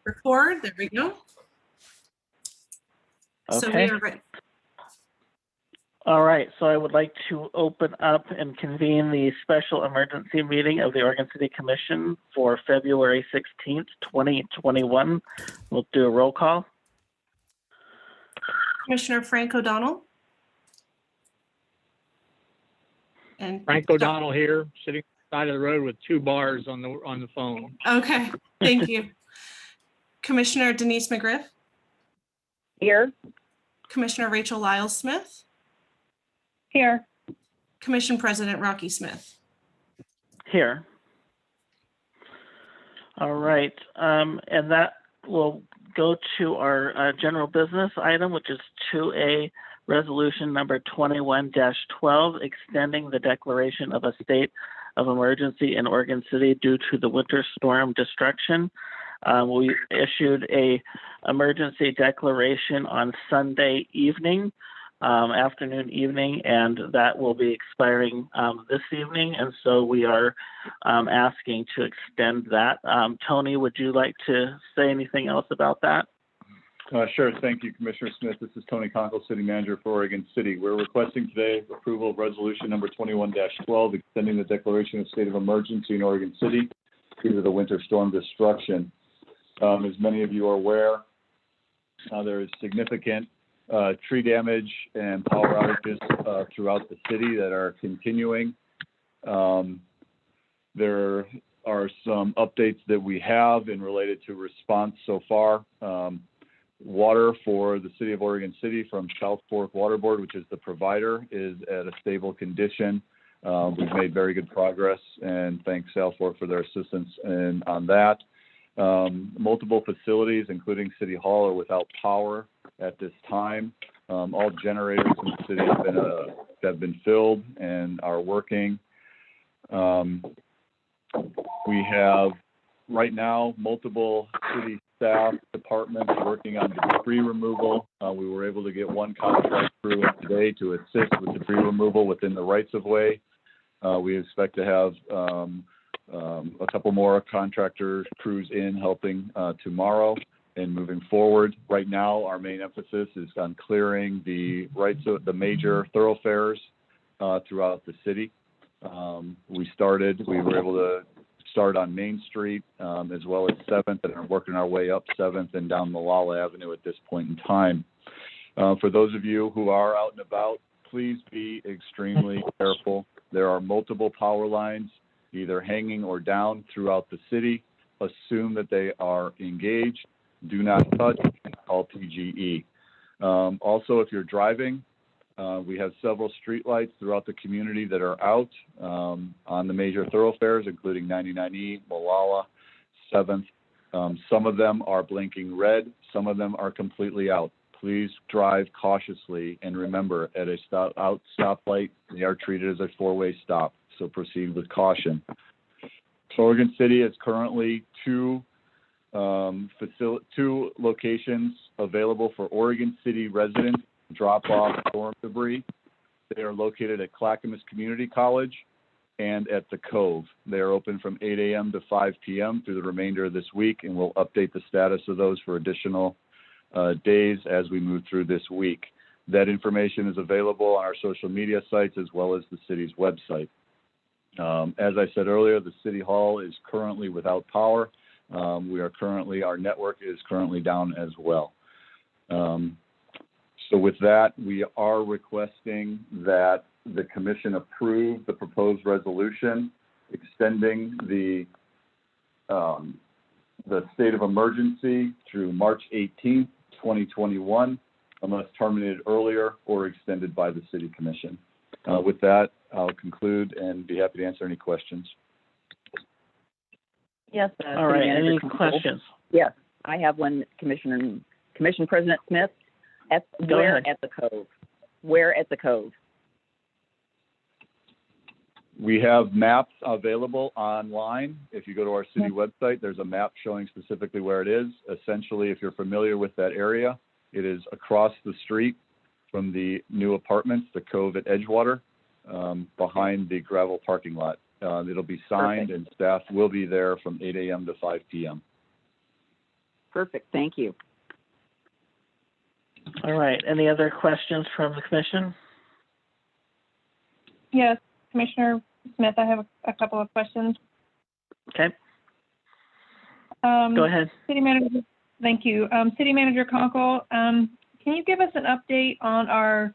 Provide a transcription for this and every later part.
Record, there we go. So we Okay. are ready. All right. So I would like to open up and convene the special emergency meeting of the Oregon City Commission for February 16th, 2021. We'll do a roll call. Commissioner Frank O'Donnell. And Frank O'Donnell here, sitting side of the road with 2 bars on the phone. okay, thank you. Commissioner Denise McGriff. Here. Commissioner Rachel Lyles Smith. Here. Commission President Rocky Smith. Here. All right. And that will go to our general business item, which is 2A resolution number 21-12, extending the declaration of a state of emergency in Oregon City due to the winter storm destruction. We issued a emergency declaration on Sunday evening, afternoon, evening, and that will be expiring this evening. And so we are asking to extend that. Tony, would you like to say anything else about that? Sure. Thank you, Commissioner Smith. This is Tony Conkle, City Manager for Oregon City. We're requesting today approval of resolution number 21-12, extending the declaration of state of emergency in Oregon City due to the winter storm destruction. As many of you are aware, there is significant tree damage and power outages throughout the city that are continuing. There are some updates that we have in related to response so far. Water for the city of Oregon City from South Fork Water Board, which is the provider, is at a stable condition. We've made very good progress, and thanks South Fork for their assistance on that. Multiple facilities, including City Hall, are without power at this time. All generators in the city have been filled and are working. We have right now multiple city staff departments working on debris removal. We were able to get one contract crew in today to assist with debris removal within the rights of way. We expect to have a couple more contractor crews in helping tomorrow and moving forward. Right now, our main emphasis is on clearing the the major thoroughfares throughout the city. We were able to start on Main Street as well as 7th, and are working our way up 7th and down Malala Avenue at this point in time. For those of you who are out and about, please be extremely careful. There are multiple power lines either hanging or down throughout the city. Assume that they are engaged. Do not touch and call PGE. Also, if you're driving, we have several streetlights throughout the community that are out on the major thoroughfares, including 99E, Malala, 7th. Some of them are blinking red. Some of them are completely out. Please drive cautiously, and remember, at a stoplight, they are treated as a 4-way stop, so proceed with caution. So Oregon City is currently two locations available for Oregon City residents to drop off storm debris. They are located at Clackamas Community College and at the Cove. They are open from 8 a.m. to 5 p.m. through the remainder of this week, and we'll update the status of those for additional days as we move through this week. That information is available on our social media sites as well as the city's website. As I said earlier, the City Hall is currently without power. Our network is currently down as well. So with that, we are requesting that the commission approve the proposed resolution extending the state of emergency through March 18th, 2021, unless terminated earlier or extended by the City Commission. With that, I'll conclude and be happy to answer any questions. Yes. All right. Any questions? Yes, I have one, Commission President Smith. Where at the Cove? Where at the Cove? We have maps available online. If you go to our city website, there's a map showing specifically where it is. Essentially, if you're familiar with that area, it is across the street from the new apartments, the Cove at Edgewater, behind the gravel parking lot. It'll be signed, and staff will be there from 8 a.m. to 5 p.m. Perfect, thank you. All right. Any other questions from the commission? Yes, Commissioner Smith, I have a couple of questions. Okay, go ahead. City Manager, thank you. City Manager Conkle, can you give us an update on our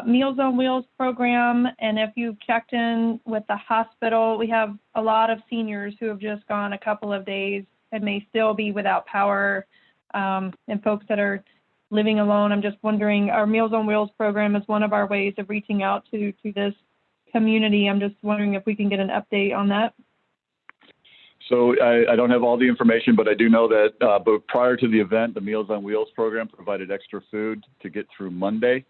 Meals on Wheels program, and if you've checked in with the hospital? We have a lot of seniors who have just gone a couple of days and may still be without power, and folks that are living alone. I'm just wondering, our Meals on Wheels program is one of our ways of reaching out to this community. I'm just wondering if we can get an update on that. So I don't have all the information, but I do know that but prior to the event, the Meals on Wheels program provided extra food to get through Monday.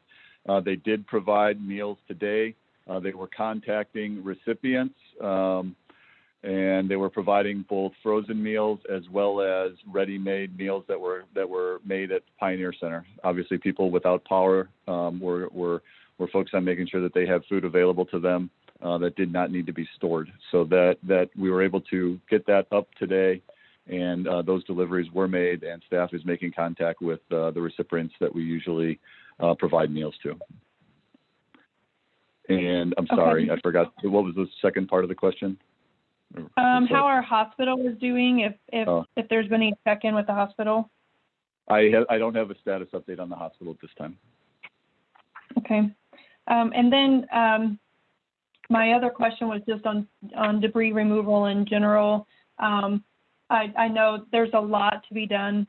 They did provide meals today. They were contacting recipients, and they were providing both frozen meals as well as ready-made meals that were made at Pioneer Center. Obviously, people without power were focused on making sure that they have food available to them that did not need to be stored. So that we were able to get that up today, and those deliveries were made, and staff is making contact with the recipients that we usually provide meals to. And I'm sorry, I forgot, what was the second part of the question? How our hospital is doing, if there's been any check-in with the hospital? I don't have a status update on the hospital at this time. Okay. And then my other question was just on debris removal in general. I know there's a lot to be done.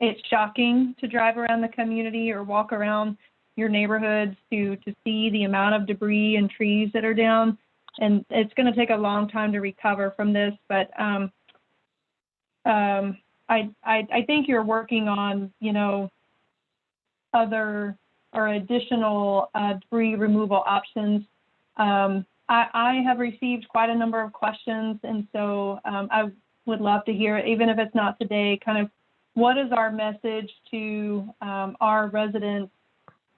It's shocking to drive around the community or walk around your neighborhoods to see the amount of debris and trees that are down. And it's going to take a long time to recover from this, but I think you're working on, other or additional debris removal options. I have received quite a number of questions, and so I would love to hear, even if it's not today, kind of what is our message to our residents,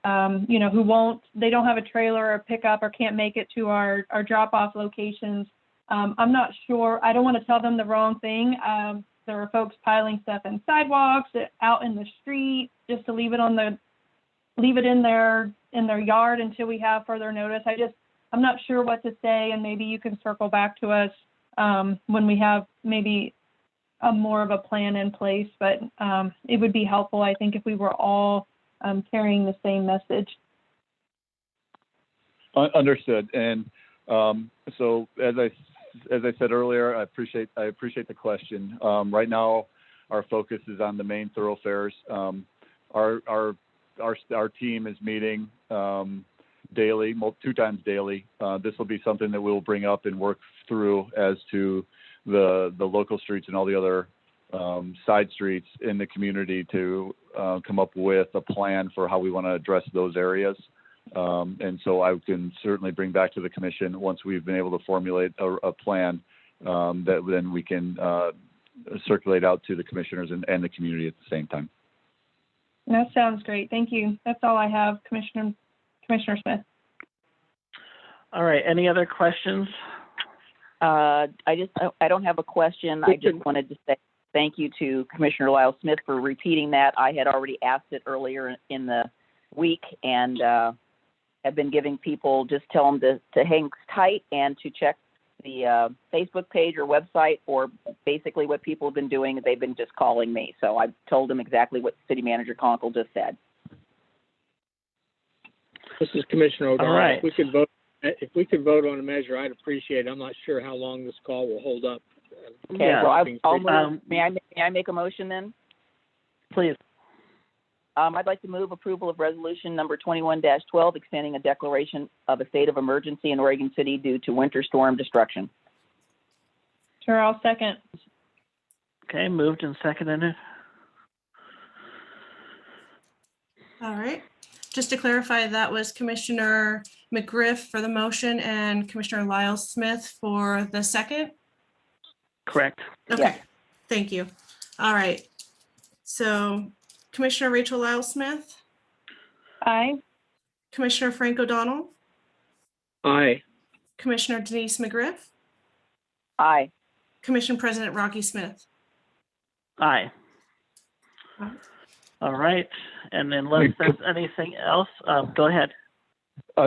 they don't have a trailer or pickup or can't make it to our drop-off locations. I'm not sure. I don't want to tell them the wrong thing. There are folks piling stuff in sidewalks, out in the street, just to leave it in their yard until we have further notice. I'm not sure what to say, and maybe you can circle back to us when we have maybe more of a plan in place. But it would be helpful, I think, if we were all carrying the same message. Understood. And so as I said earlier, I appreciate the question. Right now, our focus is on the main thoroughfares. Our team is meeting daily, 2 times daily. This will be something that we'll bring up and work through as to the local streets and all the other side streets in the community to come up with a plan for how we want to address those areas. And so I can certainly bring back to the commission once we've been able to formulate a plan that then we can circulate out to the commissioners and the community at the same time. That sounds great. Thank you. That's all I have, Commissioner Smith. All right. Any other questions? I don't have a question. I just wanted to say thank you to Commissioner Lyle Smith for repeating that. I had already asked it earlier in the week, and have been giving people, just tell them to hang tight and to check the Facebook page or website, or basically what people have been doing. They've been just calling me. So I told them exactly what City Manager Conkle just said. This is Commissioner O'Donnell. All right. If we could vote on a measure, I'd appreciate it. I'm not sure how long this call will hold up. Okay, Yeah. well, I'll move. May I make a motion then? Please. I'd like to move approval of resolution number 21-12, extending a declaration of a state of emergency in Oregon City due to winter storm destruction. Sure, I'll second. Okay, moved and seconded. All right. Just to clarify, that was Commissioner McGriff for the motion and Commissioner Lyle Smith for the second? Correct. Okay, Yeah. Thank you. All right. So Commissioner Rachel Lyle Smith, Aye. Commissioner Frank O'Donnell, Aye. Commissioner Denise McGriff, Aye. Commission President Rocky Smith. Aye. Aye. All right, and unless there's anything else, go ahead.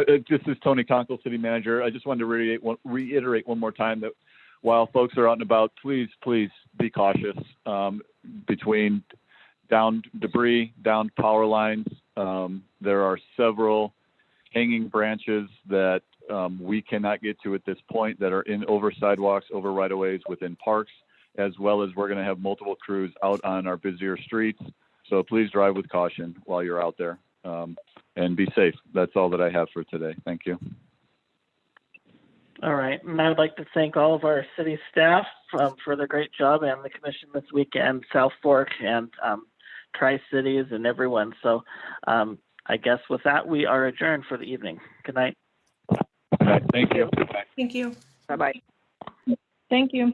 This is Tony Conkle, City Manager. I just wanted to reiterate one more time that while folks are out and about, please be cautious between down debris, down power lines. There are several hanging branches that we cannot get to at this point that are in over sidewalks, over right-of-ways within parks, as well as we're going to have multiple crews out on our busier streets. So please drive with caution while you're out there and be safe. That's all that I have for today. Thank you. All right, and I would like to thank all of our city staff for their great job and the commission this weekend, South Fork and Tri-Cities and everyone. So I guess with that, we are adjourned for the evening. Good night. Good night. Thank you. Thank you. Bye-bye. Thank you.